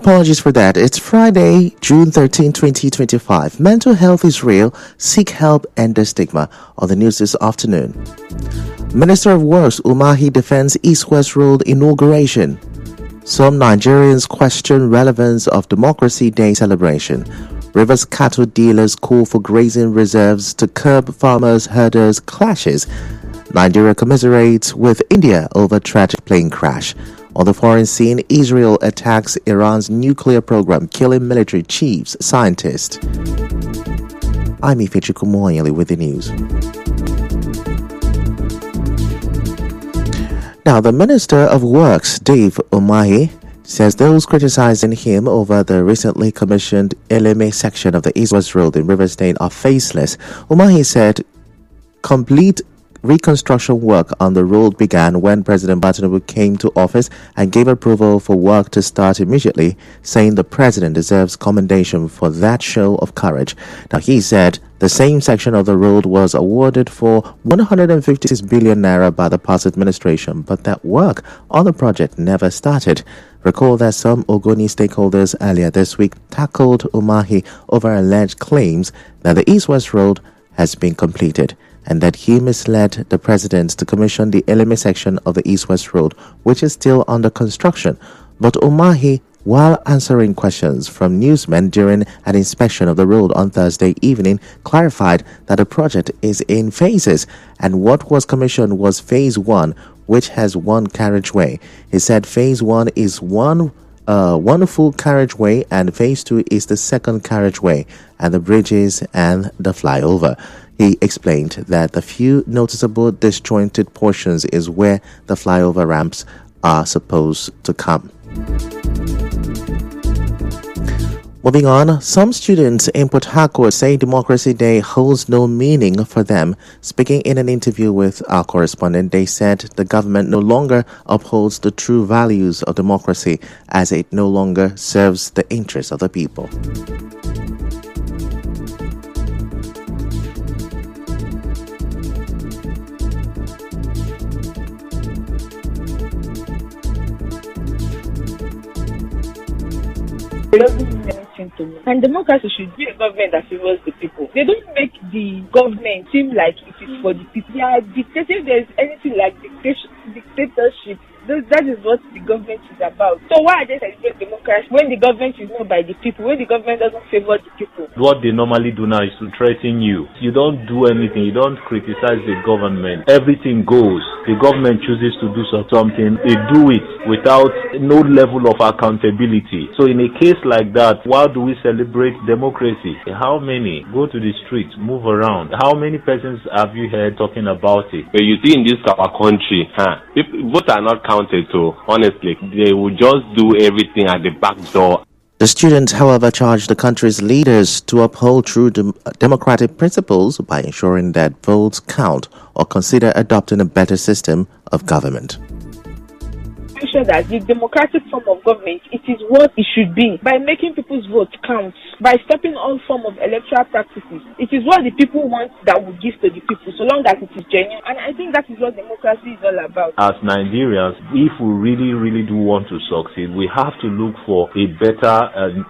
Apologies for that. It's Friday, June 13, 2025. Mental health is real. Seek help and the stigma. On the news this afternoon. Minister of Works Umahi defends East-West Road inauguration. Some Nigerians question relevance of Democracy Day celebration. Rivers cattle dealers call for grazing reserves to curb farmers' herders' clashes. Nigeria commiserates with India over tragic plane crash. On the foreign scene, Israel attacks Iran's nuclear program, killing military chiefs, scientists. I'm Ifechukwu Moyele with the news. Now, the Minister of Works, Dave Umahi, says those criticizing him over the recently commissioned Eleme section of the East-West Road in Rivers State are faceless. Umahi said complete reconstruction work on the road began when President Tinubu came to office and gave approval for work to start immediately, saying the president deserves commendation for that show of courage. Now, he said the same section of the road was awarded for 156 billion naira by the past administration, but that work on the project never started. Recall that some Ogoni stakeholders earlier this week tackled Umahi over alleged claims that the East-West Road has been completed and that he misled the president to commission the Eleme section of the East-West Road, which is still under construction. But Umahi, while answering questions from newsmen during an inspection of the road on Thursday evening, clarified that the project is in phases, and what was commissioned was Phase 1, which has one carriageway. He said Phase 1 is one full carriageway, and Phase 2 is the second carriageway, and the bridges and the flyover. He explained that the few noticeable disjointed portions is where the flyover ramps are supposed to come. Moving on, some students in Port Harcourt say Democracy Day holds no meaning for them. Speaking in an interview with our correspondent, they said the government no longer upholds the true values of democracy as it no longer serves the interests of the people. It doesn't mean anything to me. And democracy should be a government that favors the people. They don't make the government seem like it is for the people. They are dictating. If there is anything like dictatorship, that is what the government is about. So why are they celebrating democracy when the government is not by the people, when the government doesn't favor the people? What they normally do now is to threaten you. You don't do anything. You don't criticize the government. Everything goes. The government chooses to do something. They do it without no level of accountability. So in a case like that, why do we celebrate democracy? How many go to the streets, move around? How many persons have you heard talking about it? But you see in this our country, votes are not counted to, honestly. They will just do everything at the back door. The students, however, charged the country's leaders to uphold true democratic principles by ensuring that votes count or consider adopting a better system of government. Make sure that the democratic form of government, it is what it should be, by making people's votes count, by stopping all form of electoral practices. It is what the people want that will give to the people, so long as it is genuine. And I think that is what democracy is all about. As Nigerians, if we really do want to succeed, we have to look for a better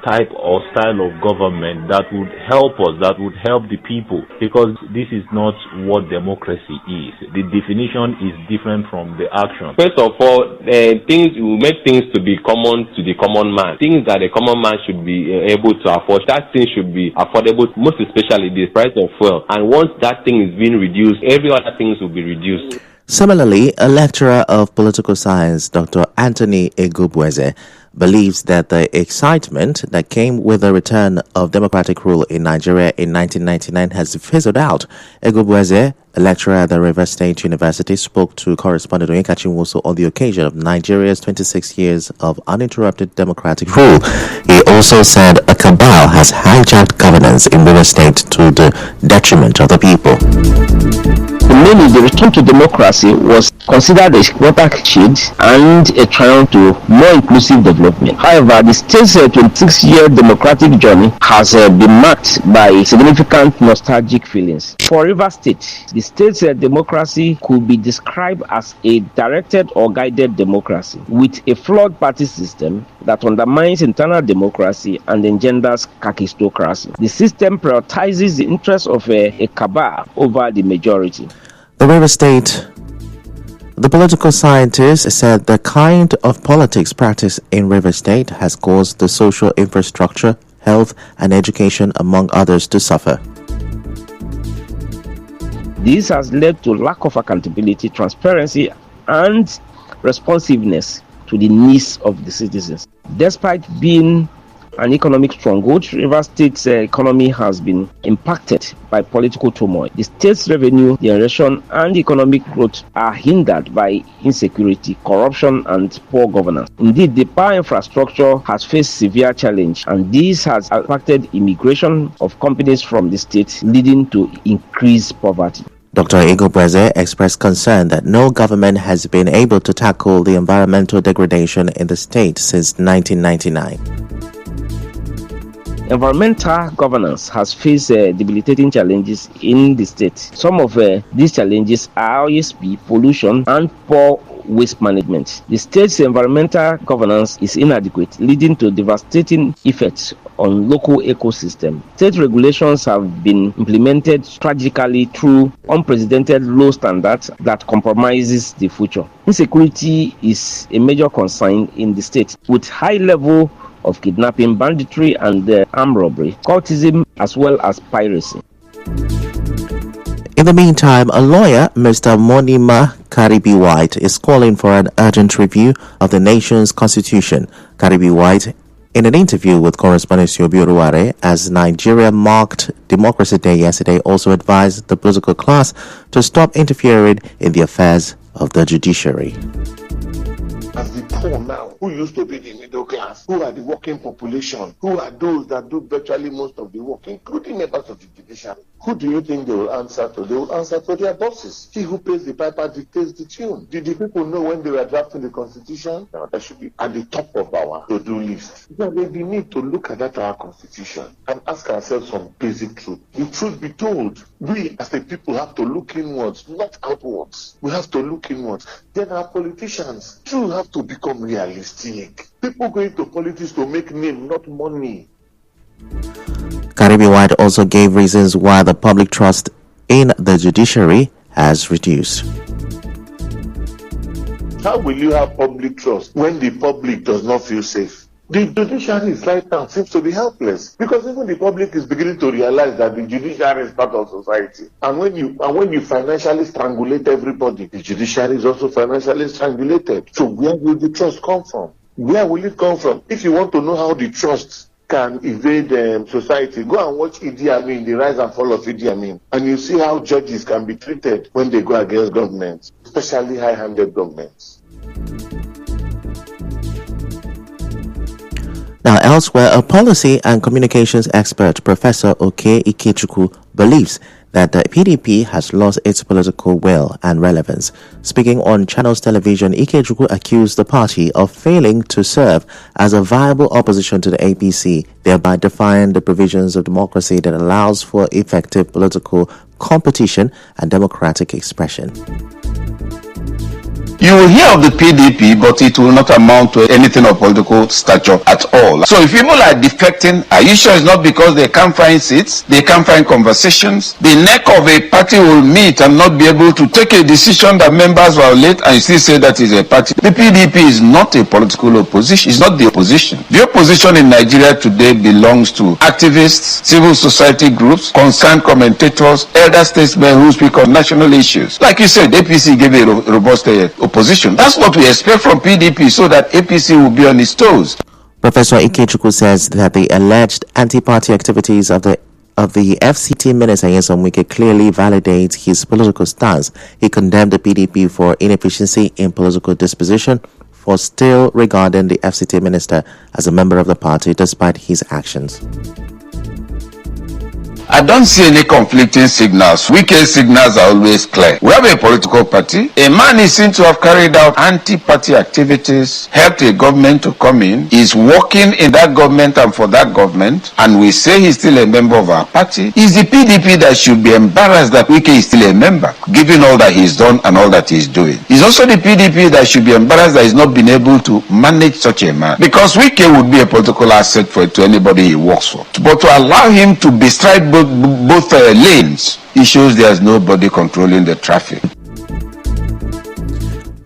type or style of government that would help us, that would help the people, because this is not what democracy is. The definition is different from the action. First of all, things will make things to be common to the common man. Things that the common man should be able to afford. That thing should be affordable, most especially the price of fuel. And once that thing is being reduced, every other things will be reduced. Similarly, a lecturer of political science, Dr. Anthony Egubweze, believes that the excitement that came with the return of democratic rule in Nigeria in 1999 has fizzled out. Egubweze, a lecturer at the Rivers State University, spoke to correspondent Onyeka Chinwoso on the occasion of Nigeria's 26 years of uninterrupted democratic rule. He also said a cabal has hijacked governance in Rivers State to the detriment of the people. Mainly, the return to democracy was considered a watershed and a triumph to more inclusive development. However, the state's 26-year democratic journey has been marked by significant nostalgic feelings. For Rivers State, the state's democracy could be described as a directed or guided democracy with a flawed party system that undermines internal democracy and engenders kakistocracy. The system prioritizes the interests of a cabal over the majority. The Rivers State, the political scientist said the kind of politics practiced in Rivers State has caused the social infrastructure, health, and education, among others, to suffer. This has led to lack of accountability, transparency, and responsiveness to the needs of the citizens. Despite being an economic stronghold, Rivers State's economy has been impacted by political turmoil. The state's revenue generation and economic growth are hindered by insecurity, corruption, and poor governance. Indeed, the power infrastructure has faced severe challenge, and this has impacted immigration of companies from the state, leading to increased poverty. Dr. Ighobueze expressed concern that no government has been able to tackle the environmental degradation in the state since 1999. Environmental governance has faced debilitating challenges in the state. Some of these challenges are OSP, pollution, and poor waste management. The state's environmental governance is inadequate, leading to devastating effects on local ecosystem. State regulations have been implemented tragically through unprecedented low standards that compromises the future. Insecurity is a major concern in the state, with high level of kidnapping, banditry, and armed robbery, cultism, as well as piracy. In the meantime, a lawyer, Mr. Monima Karibi White, is calling for an urgent review of the nation's constitution. Karibi White, in an interview with correspondent Yobi Oruware, as Nigeria marked Democracy Day yesterday, also advised the political class to stop interfering in the affairs of the judiciary. As the poor now, who used to be the middle class, who are the working population, who are those that do virtually most of the work, including members of the judiciary, who do you think they will answer to? They will answer to their bosses. He who pays the piper dictates the tune. Did the people know when they were drafting the constitution? No, that should be at the top of our to-do list. So we need to look at that our constitution and ask ourselves some basic truth. The truth be told, we as the people have to look inwards, not outwards. We have to look inwards. Then our politicians too have to become realistic. People go into politics to make name, not money. Karibi White also gave reasons why the public trust in the judiciary has reduced. How will you have public trust when the public does not feel safe? The judiciary right now seems to be helpless because even the public is beginning to realize that the judiciary is part of society. And when you financially strangulate everybody, the judiciary is also financially strangulated. So where will the trust come from? Where will it come from? If you want to know how the trust can evade society, go and watch Idi Amin, the rise and fall of Idi Amin, and you see how judges can be treated when they go against governments, especially high-handed governments. Now, elsewhere, a policy and communications expert, Professor Oke Ikechukwu, believes that the PDP has lost its political will and relevance. Speaking on Channels Television, Ikechukwu accused the party of failing to serve as a viable opposition to the APC, thereby defying the provisions of democracy that allows for effective political competition and democratic expression. You will hear of the PDP, but it will not amount to anything of political stature at all. So if people are defecting, are you sure it's not because they can't find seats? They can't find conversations? The neck of a party will meet and not be able to take a decision that members violate and you still say that is a party. The PDP is not a political opposition. It's not the opposition. The opposition in Nigeria today belongs to activists, civil society groups, concerned commentators, elder statesmen who speak on national issues. Like you said, APC gave a robust opposition. That's what we expect from PDP so that APC will be on its toes. Professor Ikechukwu says that the alleged anti-party activities of the FCT Minister Nyesom Wike clearly validates his political stance. He condemned the PDP for inefficiency in political disposition, for still regarding the FCT Minister as a member of the party despite his actions. I don't see any conflicting signals. Weekend signals are always clear. We have a political party. A man is seen to have carried out anti-party activities, helped a government to come in, is working in that government and for that government, and we say he's still a member of our party. It's the PDP that should be embarrassed that Wike is still a member, given all that he's done and all that he's doing. It's also the PDP that should be embarrassed that he's not been able to manage such a man, because Wike would be a political asset to anybody he works for. But to allow him to bestride both lanes, it shows there's nobody controlling the traffic.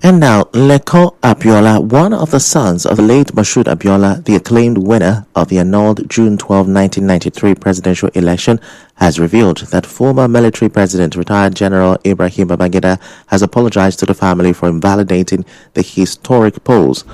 And now, Leko Abiola, one of the sons of the late Moshood Abiola, the acclaimed winner of the annulled June 12, 1993 presidential election, has revealed that former military president, retired General Ibrahim Babangida, has apologized to the family for invalidating the historic polls.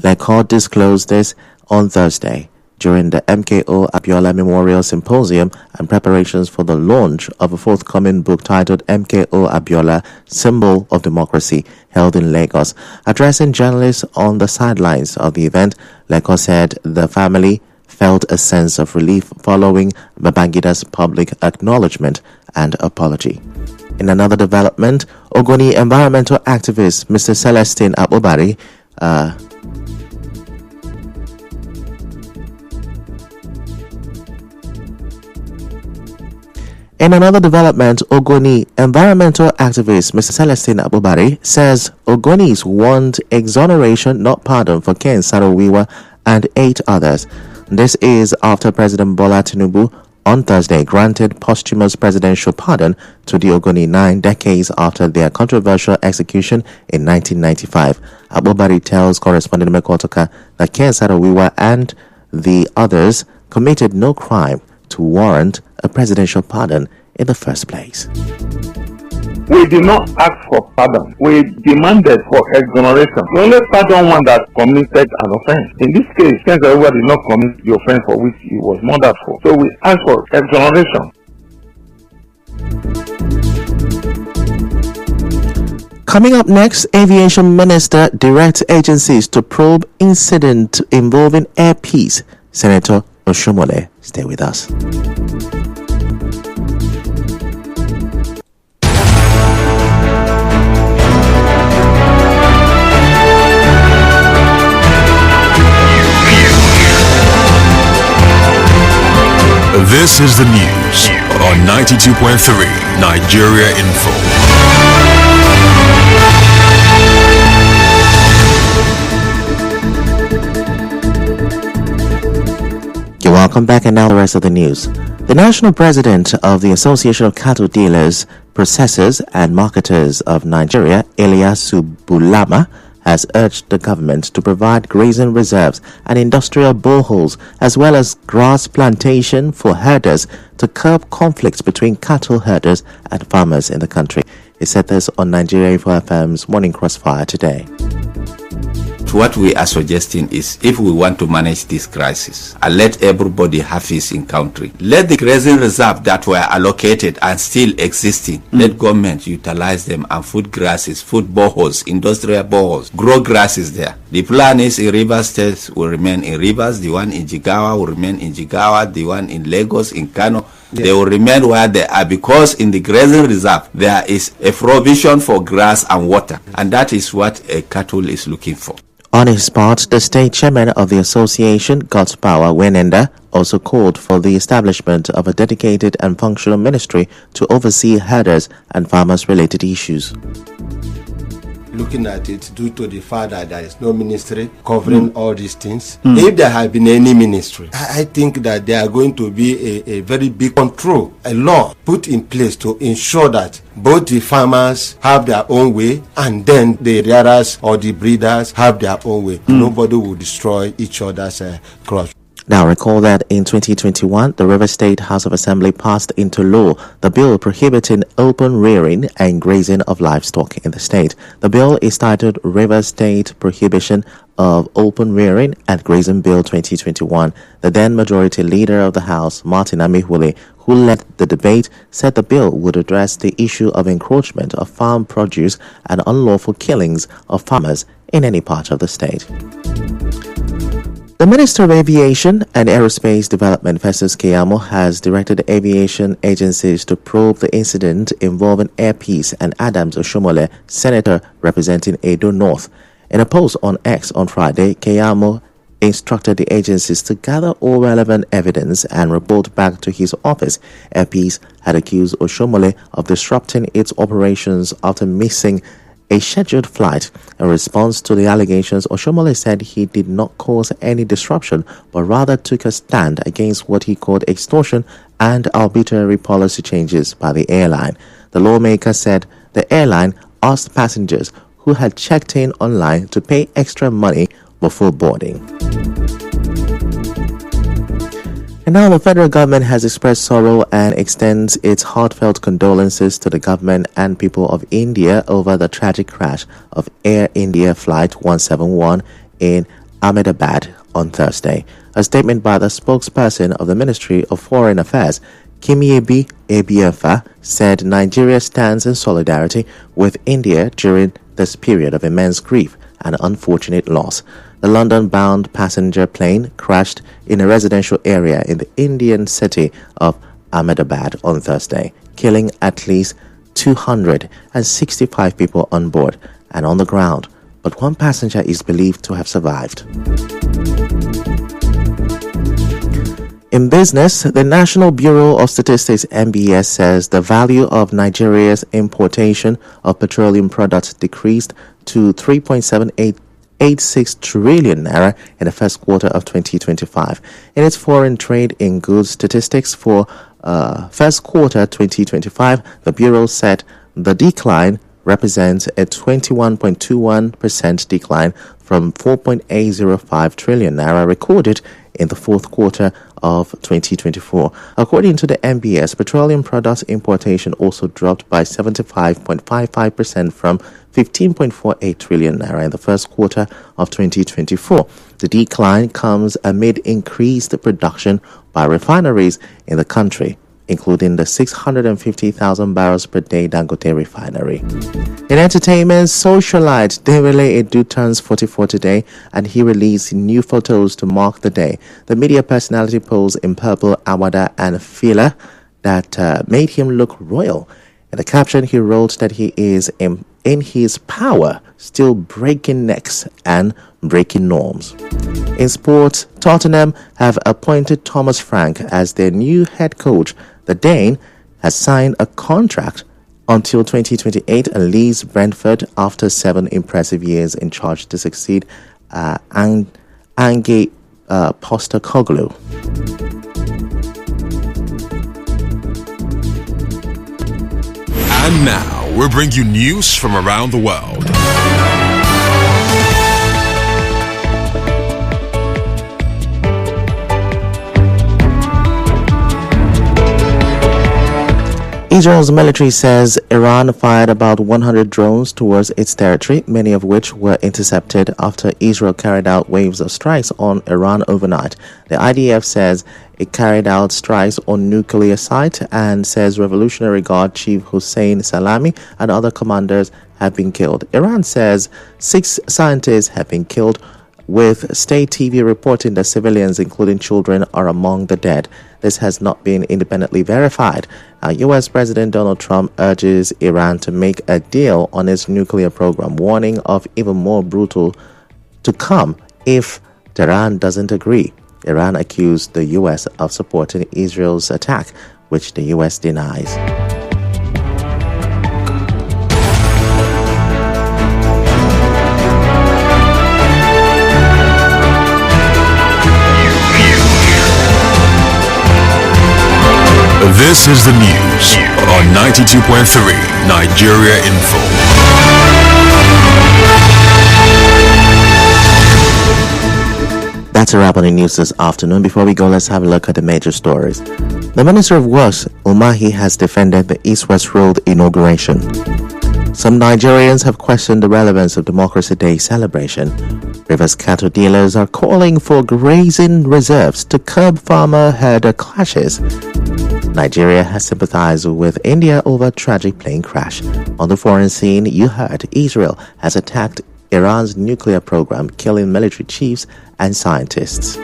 Leko disclosed this on Thursday during the MKO Abiola Memorial Symposium and preparations for the launch of a forthcoming book titled MKO Abiola, Symbol of Democracy, held in Lagos. Addressing journalists on the sidelines of the event, Leko said the family felt a sense of relief following Babangida's public acknowledgement and apology. In another development, Ogoni environmental activist Mr. Celestine Abubari In another development, Ogoni environmental activist Mr. Celestine Abubari says Ogonis want exoneration, not pardon, for Ken Saro-Wiwa and 8 others. This is after President Bola Tinubu on Thursday granted posthumous presidential pardon to the Ogoni 9 decades after their controversial execution in 1995. Abubari tells correspondent Mekotoka that Ken Saro-Wiwa and the others committed no crime to warrant a presidential pardon in the first place. We did not ask for pardon. We demanded for exoneration. We only pardon one that committed an offense. In this case, since everyone did not commit the offense for which he was murdered for. So we asked for exoneration. Coming up next, Aviation Minister directs agencies to probe incident involving Air Peace. Senator Oshomole, stay with us. This is the news on 92.3 Nigeria Info. You're welcome back, and now the rest of the news. The national president of the Association of Cattle Dealers, Processors and Marketers of Nigeria, Ilyasu Bulama, has urged the government to provide grazing reserves and industrial boreholes as well as grass plantation for herders to curb conflicts between cattle herders and farmers in the country. He said this on Nigeria Info FM's Morning Crossfire today. What we are suggesting is, if we want to manage this crisis and let everybody have peace in country, let the grazing reserve that were allocated and still existing, let government utilize them and food grasses, food boreholes, industrial boreholes, grow grasses there. The plan is in Rivers State will remain in Rivers, the one in Jigawa will remain in Jigawa, the one in Lagos, in Kano, they will remain where they are, because in the grazing reserve there is a provision for grass and water, and that is what a cattle is looking for. On his part, the state chairman of the association, God's Power Wenenda, also called for the establishment of a dedicated and functional ministry to oversee herders and farmers-related issues. Looking at it, due to the fact that there is no ministry covering all these things, if there had been any ministry, I think that there are going to be a very big control, a law put in place to ensure that both the farmers have their own way and then the rearers or the breeders have their own way. Nobody will destroy each other's crops. Now, recall that in 2021, the Rivers State House of Assembly passed into law the bill prohibiting open rearing and grazing of livestock in the state. The bill is titled Rivers State Prohibition of Open Rearing and Grazing Bill 2021. The then majority leader of the House, Martin Amihule, who led the debate, said the bill would address the issue of encroachment of farm produce and unlawful killings of farmers in any part of the state. The Minister of Aviation and Aerospace Development, Festus Keyamo, has directed aviation agencies to probe the incident involving Air Peace and Adams Oshomole, senator representing Edo North. In a post on X on Friday, Keyamo instructed the agencies to gather all relevant evidence and report back to his office. Air Peace had accused Oshomole of disrupting its operations after missing a scheduled flight. In response to the allegations, Oshomole said he did not cause any disruption, but rather took a stand against what he called extortion and arbitrary policy changes by the airline. The lawmaker said the airline asked passengers who had checked in online to pay extra money before boarding. And now the federal government has expressed sorrow and extends its heartfelt condolences to the government and people of India over the tragic crash of Air India Flight 171 in Ahmedabad on Thursday. A statement by the spokesperson of the Ministry of Foreign Affairs, Kimiebi Ebiefa, said Nigeria stands in solidarity with India during this period of immense grief and unfortunate loss. The London-bound passenger plane crashed in a residential area in the Indian city of Ahmedabad on Thursday, killing at least 265 people on board and on the ground, but one passenger is believed to have survived. In business, the National Bureau of Statistics (NBS) says the value of Nigeria's importation of petroleum products decreased to 3.7886 trillion naira in the first quarter of 2025. In its foreign trade in goods statistics for first quarter 2025, the Bureau said the decline represents a 21.21% decline from 4.805 trillion naira recorded in the fourth quarter of 2024. According to the NBS, petroleum products importation also dropped by 75.55% from 15.48 trillion naira in the first quarter of 2024. The decline comes amid increased production by refineries in the country, including the 650,000 barrels per day Dangote refinery. In entertainment, socialite Dewele Edu turns 44 today, and he released new photos to mark the day. The media personality posed in purple awada and fila that made him look royal. In the caption, he wrote that he is in his power, still breaking necks and breaking norms. In sports, Tottenham have appointed Thomas Frank as their new head coach. The Dane has signed a contract until 2028 and leaves Brentford after 7 impressive years in charge to succeed Ange Postecoglou. And now, we bring you news from around the world. Israel's military says Iran fired about 100 drones towards its territory, many of which were intercepted after Israel carried out waves of strikes on Iran overnight. The IDF says it carried out strikes on nuclear sites and says Revolutionary Guard Chief Hussein Salami and other commanders have been killed. Iran says 6 scientists have been killed, with state TV reporting that civilians, including children, are among the dead. This has not been independently verified. U.S. President Donald Trump urges Iran to make a deal on its nuclear program, warning of even more brutal to come if Tehran doesn't agree. Iran accused the U.S. of supporting Israel's attack, which the U.S. denies. This is the news on 92.3 Nigeria Info. That's a wrap on the news this afternoon. Before we go, let's have a look at the major stories. The Minister of Works, Umahi, has defended the East-West Road inauguration. Some Nigerians have questioned the relevance of Democracy Day celebration. Rivers cattle dealers are calling for grazing reserves to curb farmer-herder clashes. Nigeria has sympathized with India over tragic plane crash. On the foreign scene, you heard Israel has attacked Iran's nuclear program killing military chiefs and scientists.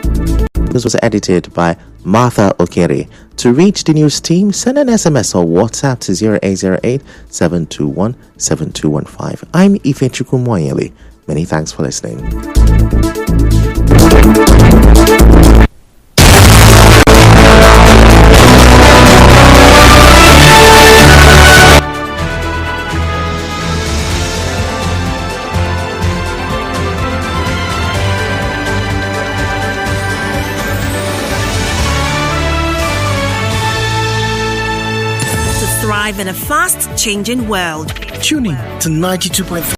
This was edited by Martha Okere. To reach the news team, send an SMS or WhatsApp to 0808-721-7215. I'm Ifechukwu Moyele. Many thanks for listening. Thrive in a fast-changing world. Tune in to 92.3